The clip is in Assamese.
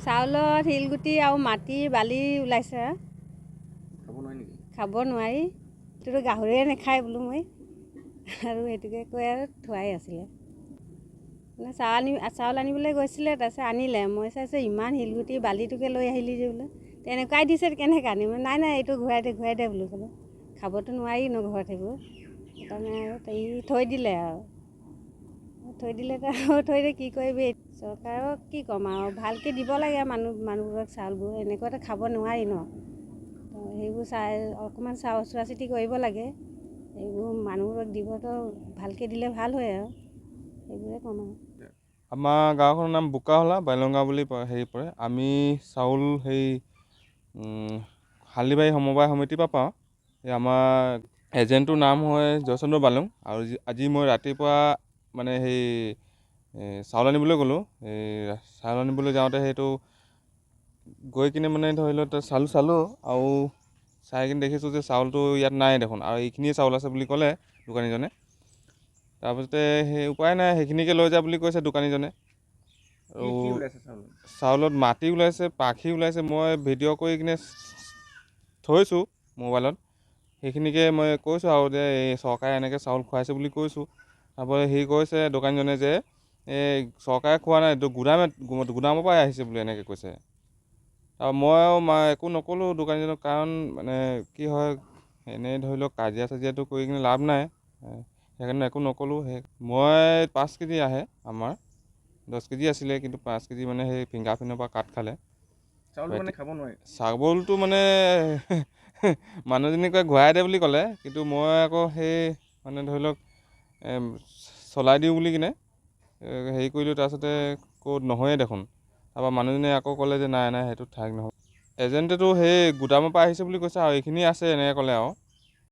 চাউলত শিলগুটি আৰু মাটি বালি ওলাইছে। খাব নোৱাৰি নেকি? খাব নোৱাৰি, এইটোতো গাহৰিয়ে নাখায় বোলো মই আৰু সেইটোকে কৈ আৰু থোৱাই আছিলে। মানে চাউল আনিবলৈ গৈছিলে, তাৰপিছত আনিলে। মই চাইছোঁ ইমান শিলগুটি বালিটোকে লৈ আহিলি যে বোলো, তেনেকুৱাই দিছে কেনেকৈ আনিম। নাই এইটো ঘূৰাই দে বোলো ক'লে। খাবতো নোৱাৰি ন ঘৰত সেইবোৰ, সেইকাৰণে আৰু থৈ দিলে আৰু থৈ দিলে কি কৰিবি। চৰকাৰক কি ক'ম আৰু, ভালকৈ দিব লাগে মানুহবোৰক চাউলবোৰ, এনেকুৱাতে খাব নোৱাৰি ন। সেইবোৰ অকণমান চোৱা চিতি কৰিব লাগে। এইবোৰ মানুহবোৰক দিবতো ভালকৈ দিলে ভাল হয় আৰু সেইবোৰে ক'ম আৰু। আমাৰ গাঁওখনৰ নাম বোকাহলা, বাইলং গাঁও বুলি পৰে। আমি চাউল হালদিবাৰী সমবায় সমিতিৰ পৰা পাওঁ। আমাৰ এজেণ্টটোৰ নাম হয় জয়চন্দ্ৰ বালুং। আৰু আজি মই ৰাতিপুৱা মানে চাউল আনিবলৈ গ'লোঁ। চাউল আনিবলৈ যাওঁতে গৈ কিনে মানে ধৰি লওক চালোঁ আৰু চাই কিনে দেখিছোঁ যে চাউলটো ইয়াত নাই দেখোন, আৰু এইখিনিয়ে চাউল আছে বুলি ক'লে দোকানীজনে। তাৰপিছতে উপায় নাই, সেইখিনিকে লৈ যা বুলি কৈছে দোকানীজনে। আৰু চাউলত মাটি ওলাইছে, পাখি ওলাইছে। মই ভিডিঅ' কৰি কিনে থৈছোঁ মোবাইলত, সেইখিনিকে মই কৈছোঁ আৰু যে এই চৰকাৰে এনেকৈ চাউল খুৱাইছে বুলি কৈছোঁ। তাৰপৰা কৈছে দোকানীজনে যে চৰকাৰে খোৱা নাই, এইটো গুদামৰ পৰাই আহিছে বুলি এনেকৈ কৈছে। আৰু মই একো নক'লোঁ দোকানীজনক, কাৰণ মানে কি হয়, এনেই ধৰি লওক কাজিয়া চাজিয়াটো কৰি কিনে লাভ নাই, সেইকাৰণে একো নক'লোঁ। মই 5 কেজি আহে, আমাৰ 10 কেজি আছিলে, কিন্তু 5 কেজি মানে ফিংগাৰপ্ৰিণ্টৰ পৰা কাট খালে। চাউলটো মানে খাব নোৱাৰি। চাউলটো মানে মানুহজনীক ঘূৰাই দে বুলি ক'লে, কিন্তু মই আকৌ মানে ধৰি লওক চলাই দিওঁ বুলি কিনে কৰিলোঁ। তাৰপিছতে ক'ত নহয়ে দেখোন। তাৰপৰা মানুহজনীয়ে আকৌ ক'লে যে নাই সেইটো ঠাইক নহয়। এজেণ্টেতো গুদামৰ পৰা আহিছে বুলি কৈছে, আৰু এইখিনি আছে এনেকৈ ক'লে আৰু।